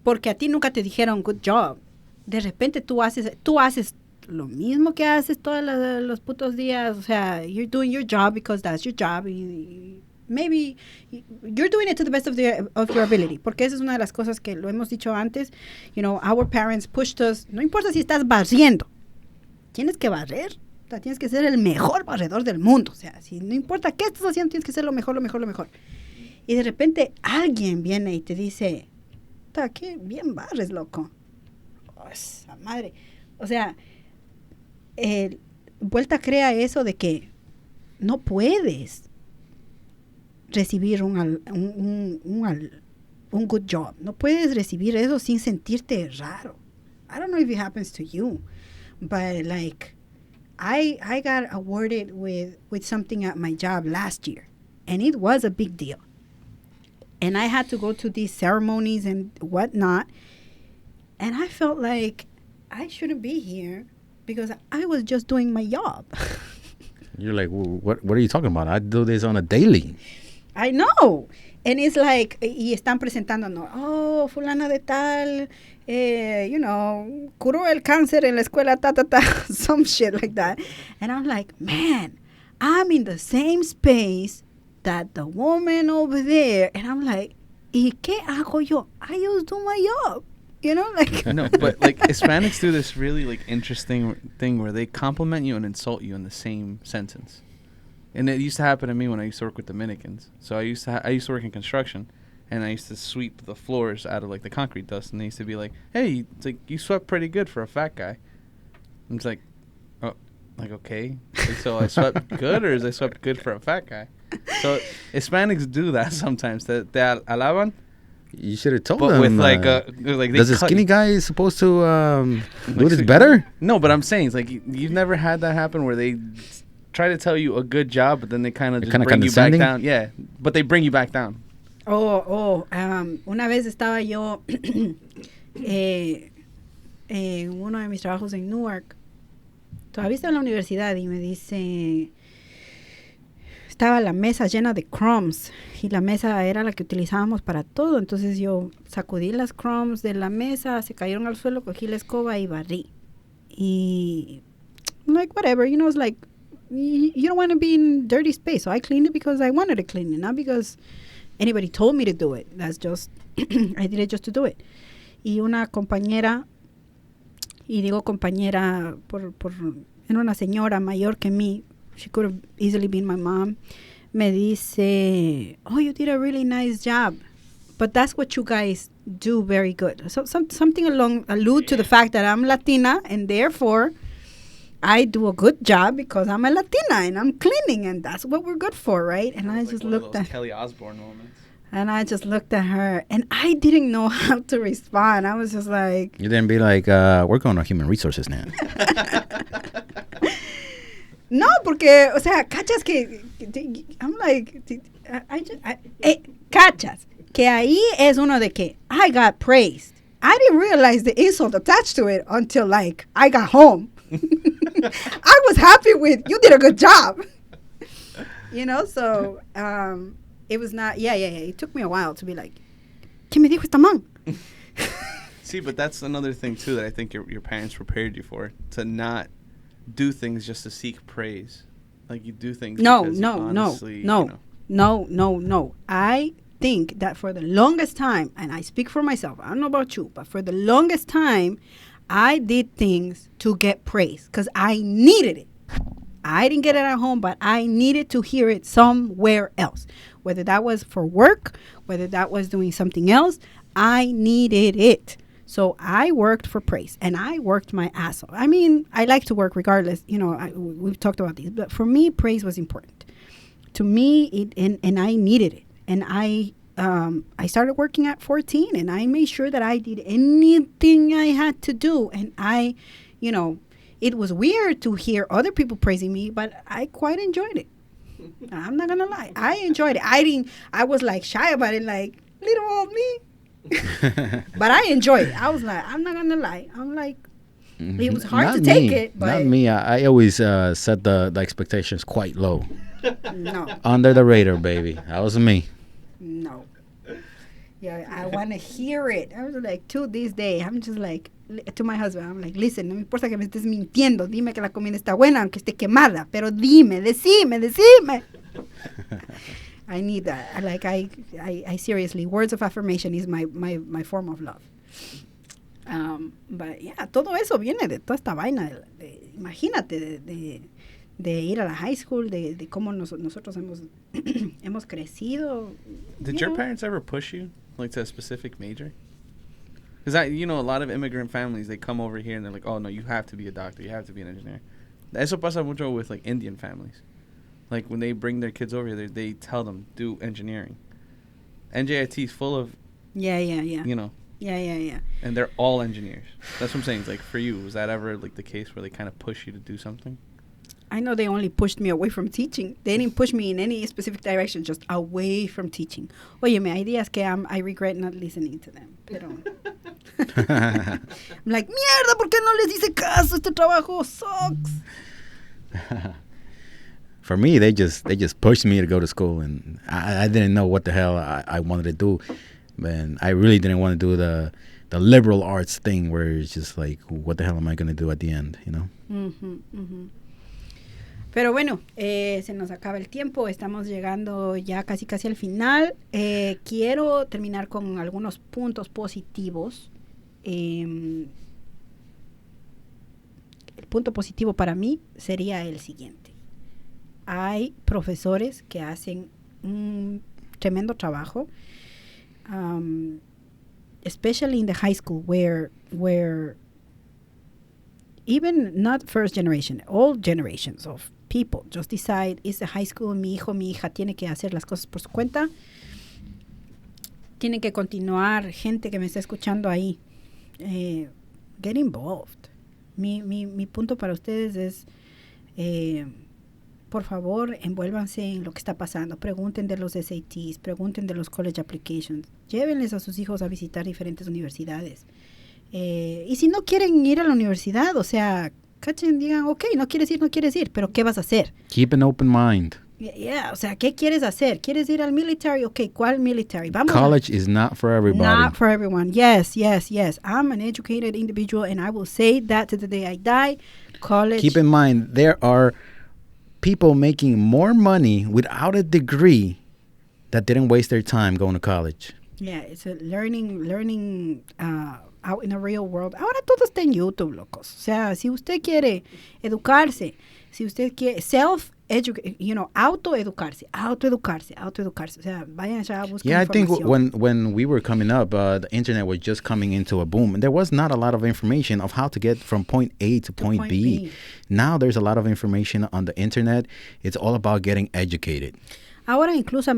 porque a ti nunca te dijeron good job. De repente tú haces lo mismo que haces todos los putos días. O sea, you're doing your job because that's your job. Maybe you're doing it to the best of your ability. Porque esa es una de las cosas que lo hemos dicho antes. You know, our parents pushed us. No importa si estás barriendo. Tienes que barrer. O sea, tienes que ser el mejor barredor del mundo. O sea, si no importa qué estás haciendo, tienes que ser lo mejor. Y de repente alguien viene y te dice... qué bien barres, loco. Oh, esa madre. O sea, vuelta crea eso de que no puedes recibir un good job. No puedes recibir eso sin sentirte raro. I don't know if it happens to you, but like I got awarded with something at my job last year, and it was a big deal. And I had to go to these ceremonies and whatnot, and I felt like I shouldn't be here because I was just doing my job. You're like, well, what are you talking about? I do this on a daily. I know. And it's like, y están presentándonos, oh, fulana de tal, curó el cáncer en la escuela, some shit like that. And I'm like, man, I'm in the same space that the woman over there. And I'm like, ¿y qué hago yo? I just do my job. Like. No, but like Hispanics do this really like interesting thing where they compliment you and insult you in the same sentence. And it used to happen to me when I used to work with Dominicans. So I used to work in construction, and I used to sweep the floors out of like the concrete dust, and they used to be like, "Hey, it's like you swept pretty good for a fat guy." And it's like, oh, like okay, like, so I swept good, or is I swept good for a fat guy? So Hispanics do that sometimes. They alaban. You should have told but them. With like they does a skinny guy supposed to do this better? No, but I'm saying it's like you've never had that happen where they try to tell you a good job, but then they kind of just bring you back down. Yeah, but they bring you back down. Una vez estaba yo en uno de mis trabajos en Newark. Todavía estaba en la universidad y me dice, estaba la mesa llena de crumbs y la mesa era la que utilizábamos para todo. Entonces yo sacudí las crumbs de la mesa, se cayeron al suelo, cogí la escoba y barrí. Y like whatever, it's like, you don't want to be in dirty space. So I cleaned it because I wanted to clean it, not because anybody told me to do it. That's just, I did it just to do it. Y una compañera, y digo compañera era una señora mayor que mí, she could have easily been my mom, me dice, oh, you did a really nice job. But that's what you guys do very good. So something allude to the fact that I'm Latina, and therefore I do a good job because I'm a Latina and I'm cleaning, and that's what we're good for, right? And I just looked at Kelly Osbourne moments. And I just looked at her, and I didn't know how to respond. I was just like, you didn't be like, we're going to human resources now. No, porque, o sea, cachas que I'm like, cachas que ahí es uno de que I got praised. I didn't realize the insult attached to it until like I got home. I was happy with, you did a good job. So it was not, it took me a while to be like, ¿qué me dijo esta man? See, but that's another thing too that I think your parents prepared you for, to not do things just to seek praise. Like you do things No. I think that for the longest time, and I speak for myself, I don't know about you, but for the longest time, I did things to get praise because I needed it. I didn't get it at home, but I needed to hear it somewhere else. Whether that was for work, whether that was doing something else, I needed it. So I worked for praise, and I worked my ass off. I mean, I like to work regardless. We've talked about these, but for me, praise was important. To me, and I needed it. And I started working at 14, and I made sure that I did anything I had to do. And it was weird to hear other people praising me, but I quite enjoyed it. I'm not gonna lie, I enjoyed it. I was like shy about it, like little old me. But I enjoyed it. I was like, I'm not gonna lie. I'm like, it was hard to take it. But not me. I always set the expectations quite low. No. Under the radar, baby. That was me. No. Yeah, I want to hear it. I was like, to this day, I'm just like, to my husband, I'm like, listen, no me importa que me estés mintiendo. Dime que la comida está buena, aunque esté quemada. Pero decime. I need that. I seriously, words of affirmation is my form of love. But yeah, todo eso viene de toda esta vaina. Imagínate, de ir a la high school, de cómo nosotros hemos crecido. Did your parents ever push you, like, to a specific major? Because a lot of immigrant families, they come over here and they're like, oh no, you have to be a doctor, you have to be an engineer. Eso pasa mucho with like Indian families. Like when they bring their kids over here, they tell them do engineering. NJIT is full of, Yeah. you know, Yeah. and they're all engineers. That's what I'm saying. It's like for you, was that ever like the case where they kind of push you to do something? I know they only pushed me away from teaching. They didn't push me in any specific direction, just away from teaching. Óyeme, hay días que I regret not listening to them. Pero I'm like, mierda, ¿por qué no les hice caso? Este trabajo sucks. For me, they just pushed me to go to school, and I didn't know what the hell I wanted to do. And I really didn't want to do the liberal arts thing where it's just like, what the hell am I going to do at the end, you know? Pero bueno, se nos acaba el tiempo, estamos llegando ya casi al final. Quiero terminar con algunos puntos positivos. El punto positivo para mí sería el siguiente. Hay profesores que hacen un tremendo trabajo, especially in the high school where even not first generation, all generations of people just decide, it's a high school, mi hijo, mi hija tiene que hacer las cosas por su cuenta. Tiene que continuar, gente que me está escuchando ahí, get involved. Mi punto para ustedes es, por favor, envuélvanse en lo que está pasando. Pregunten de los SATs, pregunten de los college applications. Llévenles a sus hijos a visitar diferentes universidades. Y si no quieren ir a la universidad, o sea, cachen, digan, ok, no quieres ir, pero ¿qué vas a hacer? Keep an open mind. Yeah, o sea, ¿qué quieres hacer? ¿Quieres ir al military? Ok, ¿cuál military? Vamos. College is not for everybody. Not for everyone. Yes. I'm an educated individual, and I will say that to the day I die. College. Keep in mind, there are people making more money without a degree that didn't waste their time going to college. Yeah, it's a learning out in the real world. Ahora todo está en YouTube, locos. O sea, si usted quiere educarse, si usted quiere autoeducarse. O sea, vayan allá a buscar Yeah, I think información. when we were coming up, the internet was just coming into a boom. There was not a lot of information of how to get from point A to point B. Now there's a lot of information on the internet. It's all about getting educated. Ahora incluso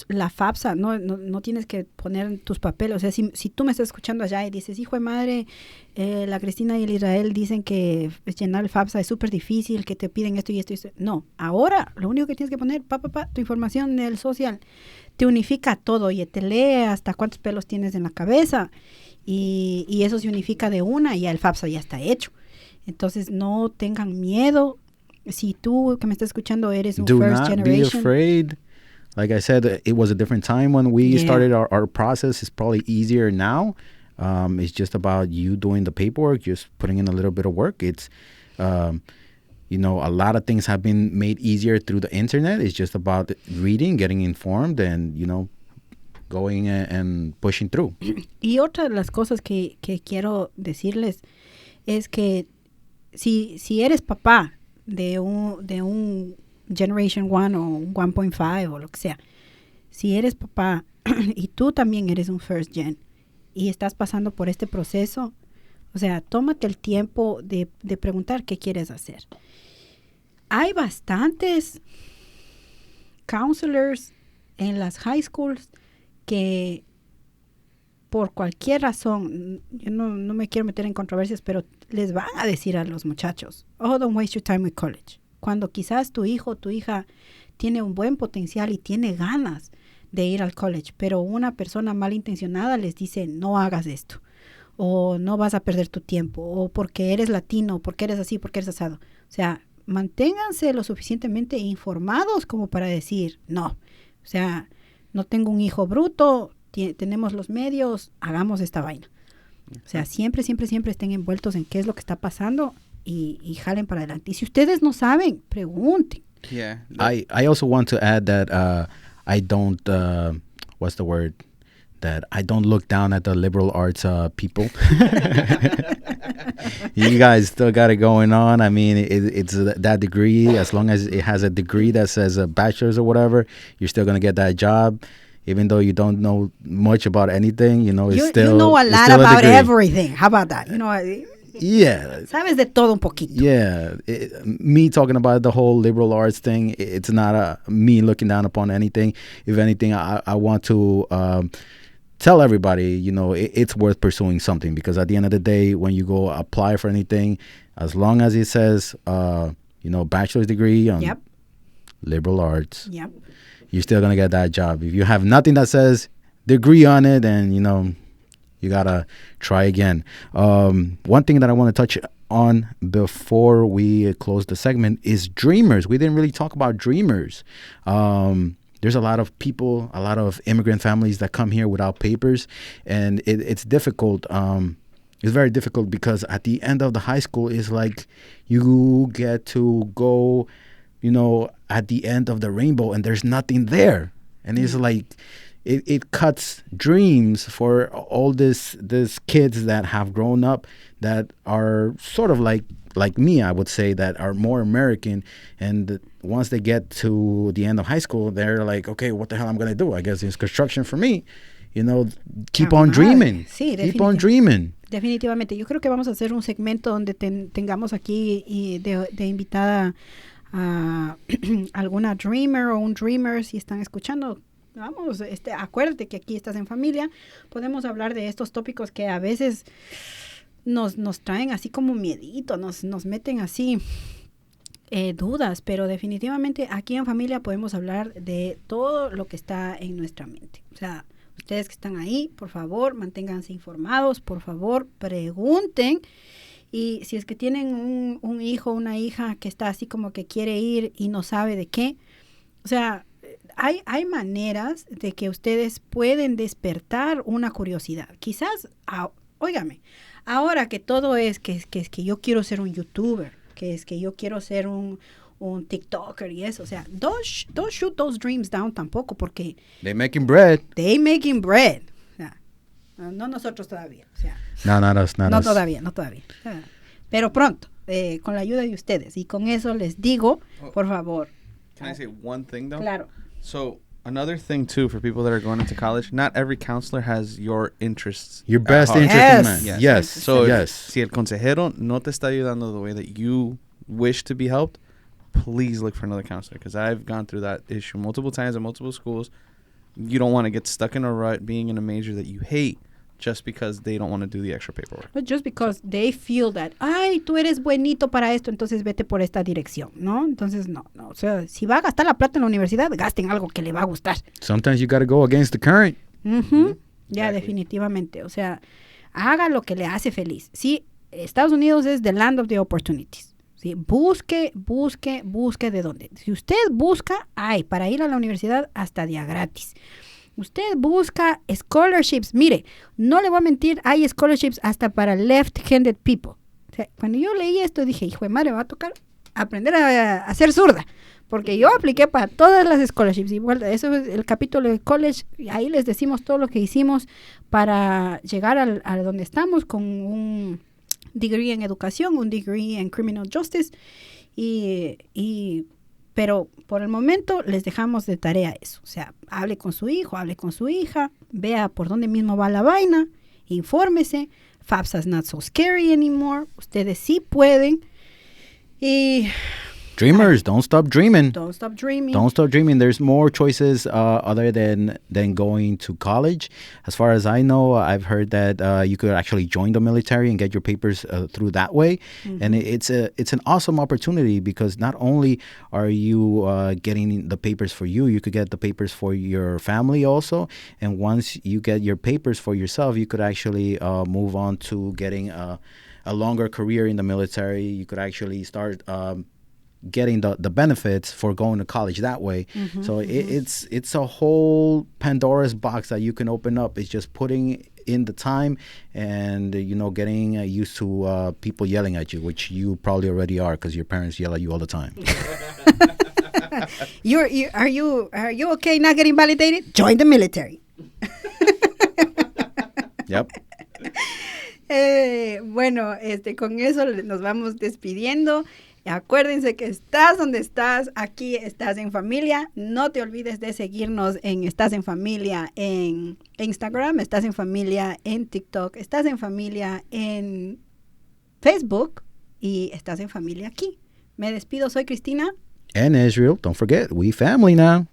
la FAFSA, no tienes que poner tus papeles. O sea, si tú me estás escuchando allá y dices, hijo de madre, la Cristina y el Israel dicen que llenar el FAFSA es súper difícil, que te piden esto y esto y esto. No, ahora lo único que tienes que poner, tu información del social, te unifica todo y te lee hasta cuántos pelos tienes en la cabeza y eso se unifica de una y ya el FAFSA ya está hecho. Entonces no tengan miedo. Si tú que me estás escuchando eres un first generation. Do not be afraid. Like I said, it was a different time when we started our process. It's probably easier now. It's just about you doing the paperwork, just putting in a little bit of work. It's, a lot of things have been made easier through the internet. It's just about reading, getting informed, and, going and pushing through. Y otra de las cosas que quiero decirles es que si eres papá de un Generation 1 o un 1.5 o lo que sea, si eres papá y tú también eres un first gen y estás pasando por este proceso, o sea, tómate el tiempo de preguntar qué quieres hacer. Hay bastantes counselors en las high schools que por cualquier razón, yo no me quiero meter en controversias, pero les van a decir a los muchachos, don't waste your time with college. Cuando quizás tu hijo o tu hija tiene un buen potencial y tiene ganas de ir al college, pero una persona malintencionada les dice, no hagas esto, o no vas a perder tu tiempo, o porque eres latino, o porque eres así, porque eres asado. O sea, manténganse lo suficientemente informados como para decir, no, o sea, no tengo un hijo bruto, tenemos los medios, hagamos esta vaina. O sea, siempre estén envueltos en qué es lo que está pasando y jalen para adelante. Y si ustedes no saben, pregunten. Yeah. I also want to add that I don't, what's the word? That I don't look down at the liberal arts people. You guys still got it going on. I mean, it's that degree. As long as it has a degree that says a bachelor's or whatever, you're still going to get that job. Even though you don't know much about anything, it's still... You know a lot about everything. How about that? Yeah. Sabes de todo un poquito. Yeah. Me talking about the whole liberal arts thing, it's not me looking down upon anything. If anything, I want to tell everybody, it's worth pursuing something, because at the end of the day, when you go apply for anything, as long as it says, bachelor's degree on liberal arts, you're still going to get that job. If you have nothing that says degree on it, then, you got to try again. One thing that I want to touch on before we close the segment is dreamers. We didn't really talk about dreamers. There's a lot of people, a lot of immigrant families that come here without papers, and it's difficult. It's very difficult because at the end of the high school, it's like you get to go, at the end of the rainbow, and there's nothing there. And it's like, it cuts dreams for all this kids that have grown up, that are sort of like me, I would say, that are more American. And once they get to the end of high school, they're like, okay, what the hell I'm going to do? I guess it's construction for me. Keep on dreaming. Sí, keep on dreaming. Definitivamente. Yo creo que vamos a hacer un segmento donde tengamos aquí de invitada a alguna dreamer o un dreamer, si están escuchando. Vamos, acuérdate que aquí estás en familia. Podemos hablar de estos tópicos que a veces nos traen así como miedito, nos meten así dudas, pero definitivamente aquí en familia podemos hablar de todo lo que está en nuestra mente. O sea, ustedes que están ahí, por favor, manténganse informados, por favor, pregunten. Y si es que tienen un hijo o una hija que está así como que quiere ir y no sabe de qué, o sea, hay maneras de que ustedes pueden despertar una curiosidad. Quizás, óigame, ahora que todo es que yo quiero ser un youtuber, que es que yo quiero ser un TikToker y eso, o sea, don't shoot those dreams down tampoco, porque They making bread. O sea, no nosotros todavía, o sea. No todavía. O sea, pero pronto, con la ayuda de ustedes. Y con eso les digo, por favor. Can I say one thing, though? Claro. So, another thing, too, for people that are going into college, not every counselor has your interests. Your best interest in mind. Yes. So, si el consejero no te está ayudando the way that you wish to be helped, please look for another counselor, because I've gone through that issue multiple times at multiple schools. You don't want to get stuck in a rut being in a major that you hate just because they don't want to do the extra paperwork. Not just because they feel that, ay, tú eres buenito para esto, entonces vete por esta dirección, ¿no? Entonces, no. O sea, si va a gastar la plata en la universidad, gasten algo que le va a gustar. Sometimes you got to go against the current. Ya, definitivamente. O sea, haga lo que le hace feliz. Sí, Estados Unidos es the land of the opportunities. Sí, busque de dónde. Si usted busca, para ir a la universidad hasta día gratis. Usted busca scholarships. Mire, no le voy a mentir, hay scholarships hasta para left-handed people. O sea, cuando yo leí esto dije, hijo de madre, me va a tocar aprender a ser zurda. Porque yo apliqué para todas las scholarships. Igual, eso es el capítulo de college. Ahí les decimos todo lo que hicimos para llegar a donde estamos, con un degree en educación, un degree en criminal justice. Pero por el momento les dejamos de tarea eso. O sea, hable con su hijo, hable con su hija, vea por dónde mismo va la vaina, infórmese. FAFSA's not so scary anymore. Ustedes sí pueden. Y Dreamers, don't stop dreaming. Don't stop dreaming. Don't stop dreaming. There's more choices other than going to college. As far as I know, I've heard that you could actually join the military and get your papers through that way. And it's an awesome opportunity, because not only are you getting the papers for you, you could get the papers for your family also. And once you get your papers for yourself, you could actually move on to getting a longer career in the military. You could actually start getting the benefits for going to college that way. So it's a whole Pandora's box that you can open up. It's just putting in the time and getting used to people yelling at you, which you probably already are, because your parents yell at you all the time. Are you okay not getting validated? Join the military. Yep. Bueno, con eso nos vamos despidiendo. Acuérdense que estás donde estás, aquí estás en familia. No te olvides de seguirnos en Estás en Familia en Instagram, Estás en Familia en TikTok, Estás en Familia en Facebook y Estás en Familia aquí. Me despido, soy Cristina. And Israel, don't forget, we family now.